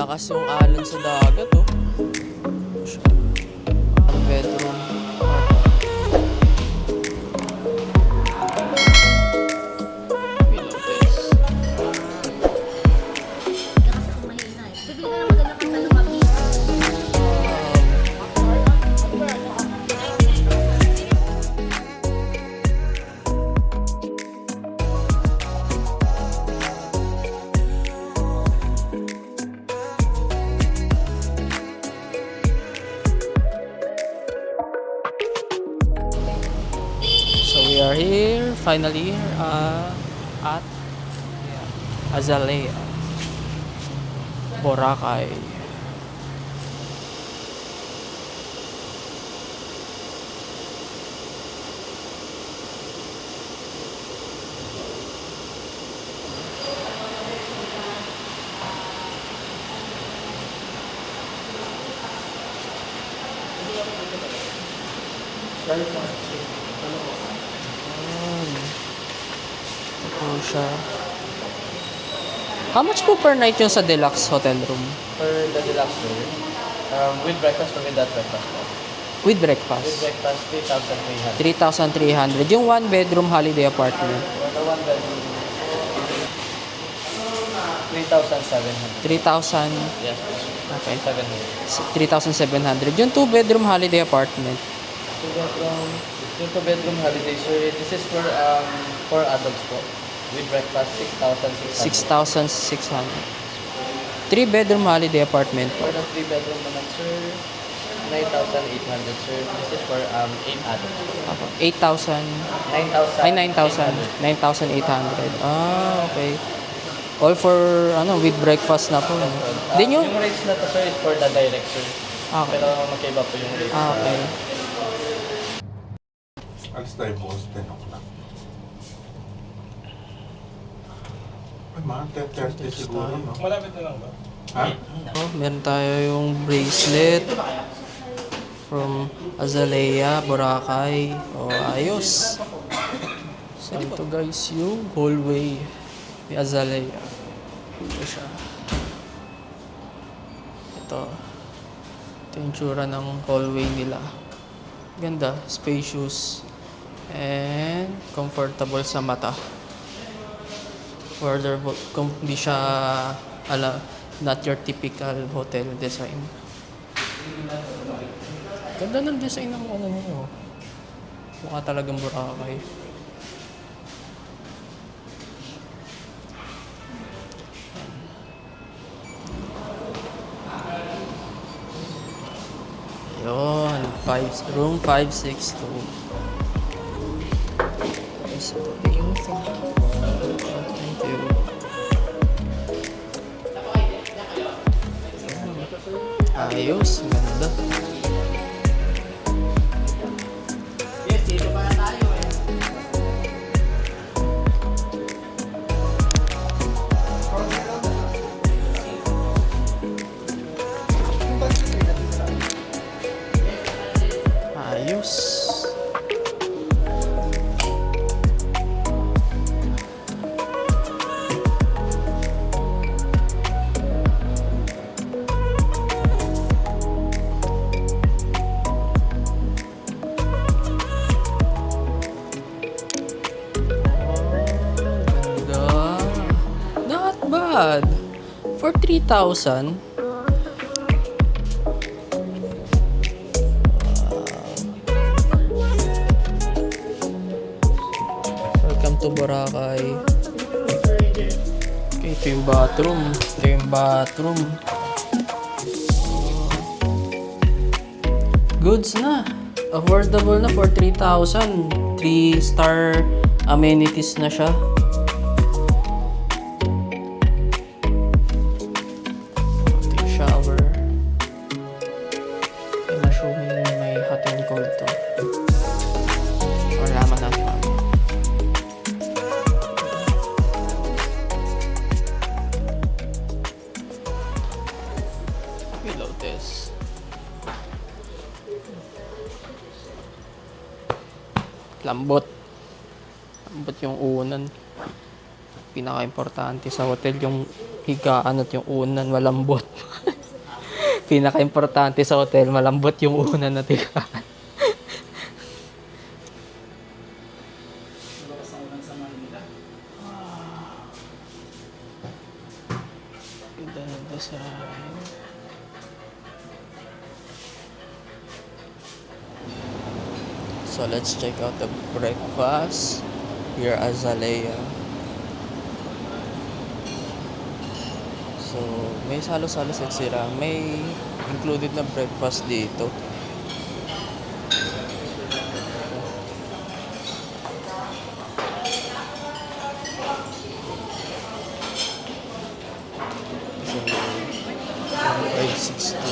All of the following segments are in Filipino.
Malakas yung alon sa dagat, oh. Ang bedroom. Pilotes. So we are here, finally here at Azalea, Boracay. Ito siya. How much po per night yung sa deluxe hotel room? For the deluxe room, with breakfast or without breakfast? With With breakfast. breakfast, 3,300. 3,300. Yung one bedroom holiday apartment. For the one bedroom, 3,700. 3,000. Yes, Okay. 700. 3,700. Yung two bedroom holiday apartment. Yung two bedroom holiday, sir, this is for adults po. With breakfast, 6,600. 6,600. Three bedroom holiday apartment po. For the 3 bedroom naman, sir, 9,800, sir. This is for 8 adults. 8,000. 9,000. Ay, 9,000. 9,800. Ah, okay. All for, with breakfast na po. Then yung... Yung rates na to, sir, is for the direct, sir. Okay. Pero magkaiba po yung rates. Ah, okay. Alis tayo bukas 10 o'clock. Ay, mga 10:30 siguro, no? Malapit na lang ba? Ha? Oh, meron tayo yung bracelet from Azalea, Boracay. Oh, ayos. So, ito guys, yung hallway ni Azalea. Ito siya. Ito. Ito yung tsura ng hallway nila. Ganda, spacious, and comfortable sa mata. Further, kung hindi siya not your typical hotel design. Ganda ng design ng mo. Mukha talagang Boracay. Yun, room 562. So, thank you. Thank you. Ayos, ganda. Ayos. Ganda. Not bad. For 3,000. Welcome to Boracay. Okay, ito yung bathroom. Ito yung bathroom. Goods na. Affordable na for 3,000. 3-star amenities na siya. Ito yung shower. May na-showing may hot and cold to. Wala man natin. Pilotes. Lambot. Lambot yung unan. pinaka-importante sa hotel yung higaan at yung unan malambot. Pinaka-importante sa hotel, malambot yung unan at higaan. Ganda ng design. So let's check out the breakfast here at Azalea. So may salo-salo set sila. May included na breakfast dito. So 560.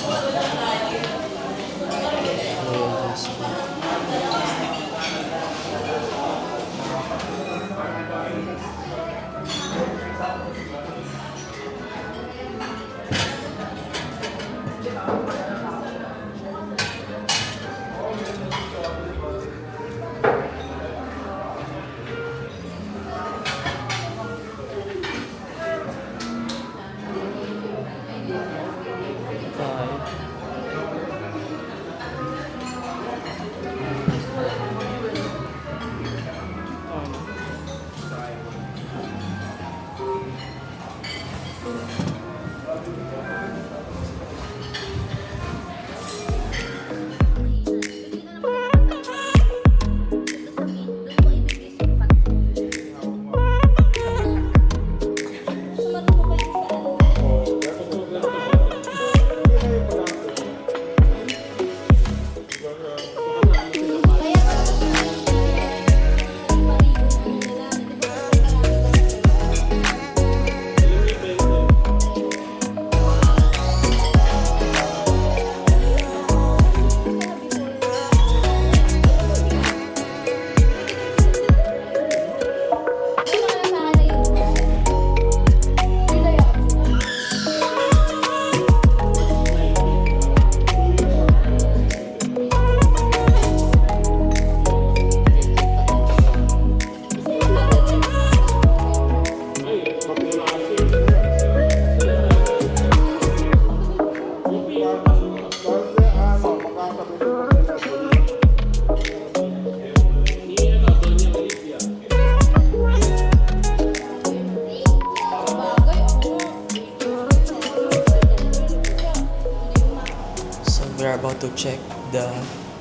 We are about to check the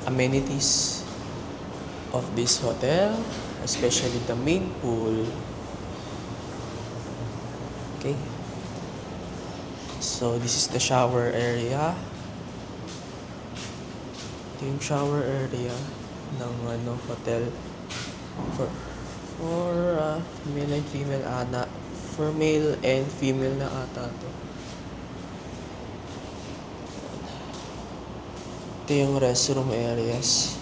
amenities of this hotel, especially the main pool. Okay. So this is the shower area. Ito yung shower area ng hotel for male and female ata. For male and female na ata to. Ito yung restroom areas.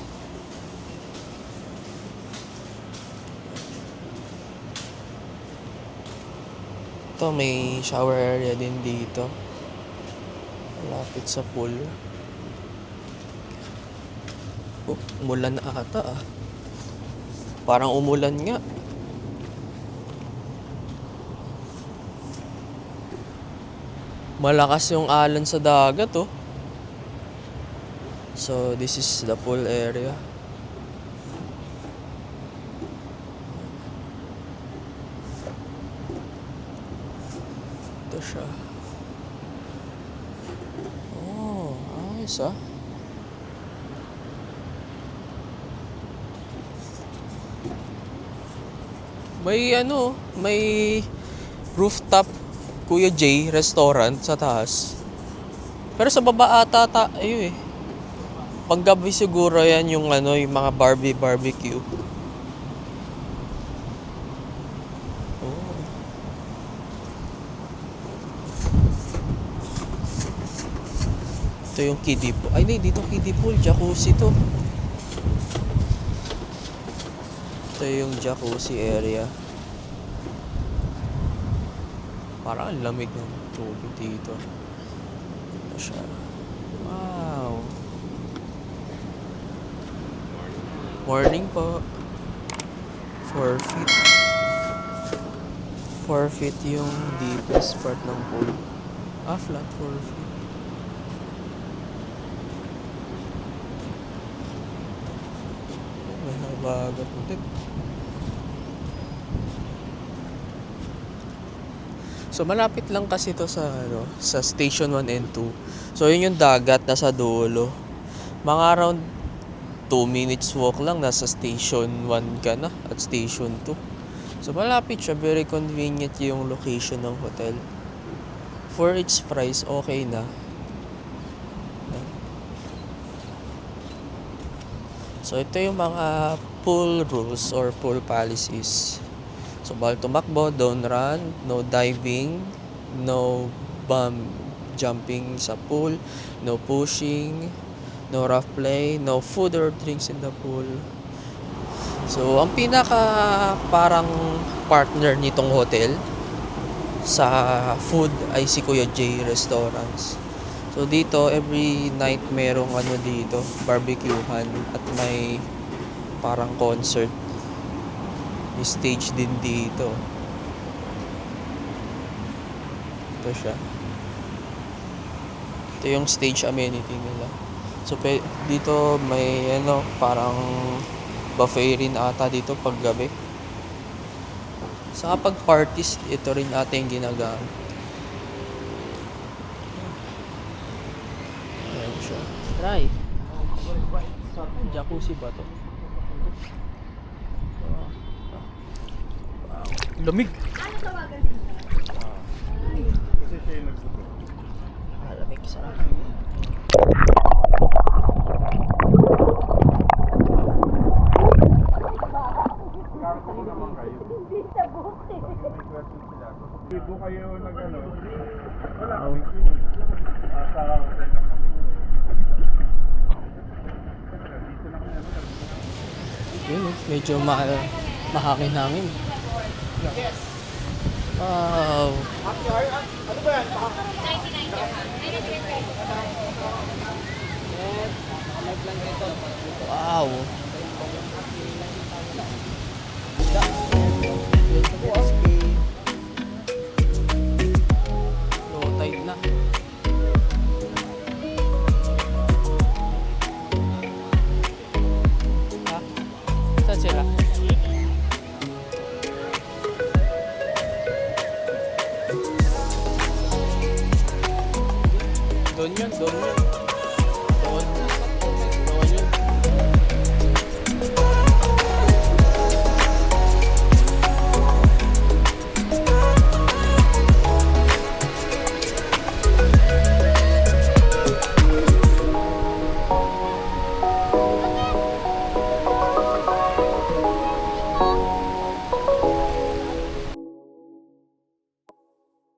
Ito may shower area din dito. Malapit sa pool. Oh, umulan na ata ah. Parang umulan nga. Malakas yung alon sa dagat oh. So this is the pool area. Ito siya. Oh, ayos ah. May rooftop Kuya J restaurant sa taas. Pero sa baba ata ayun eh. Panggabi siguro yan yung yung mga barbecue. Oh. Ito yung kiddie pool. Ay, hindi, dito kiddie pool. Jacuzzi to. Ito yung jacuzzi area. Parang ang lamig ng tubig dito. Ito siya. Wow. Morning po. 4 feet. 4 feet yung deepest part ng pool. Flat 4 feet. May habagat ulit. So malapit lang kasi to sa sa station 1 and 2. So yun yung dagat nasa dulo. Mga around 2 minutes walk lang nasa station 1 ka na at station 2. So malapit siya, very convenient yung location ng hotel. For its price, okay na. So ito yung mga pool rules or pool policies. So bawal tumakbo, don't run, no diving, no jumping sa pool, no pushing, no rough play, no food or drinks in the pool. So ang pinaka parang partner nitong hotel sa food ay si Kuya J Restaurants. So dito every night merong dito, barbecuehan at may parang concert. May stage din dito. Ito siya. Ito yung stage amenity nila. So dito may parang buffet rin ata dito pag gabi. Sa kapag parties, ito rin ating ginagamit. Ayan siya. Try. Jacuzzi ba to? Lamig. Lamig. Sarap. Dito kayo wala. Yun, medyo mahangin hangin. Wow. Ano ba yan? 99. Wow. Low tide na. Ha? Saan sila?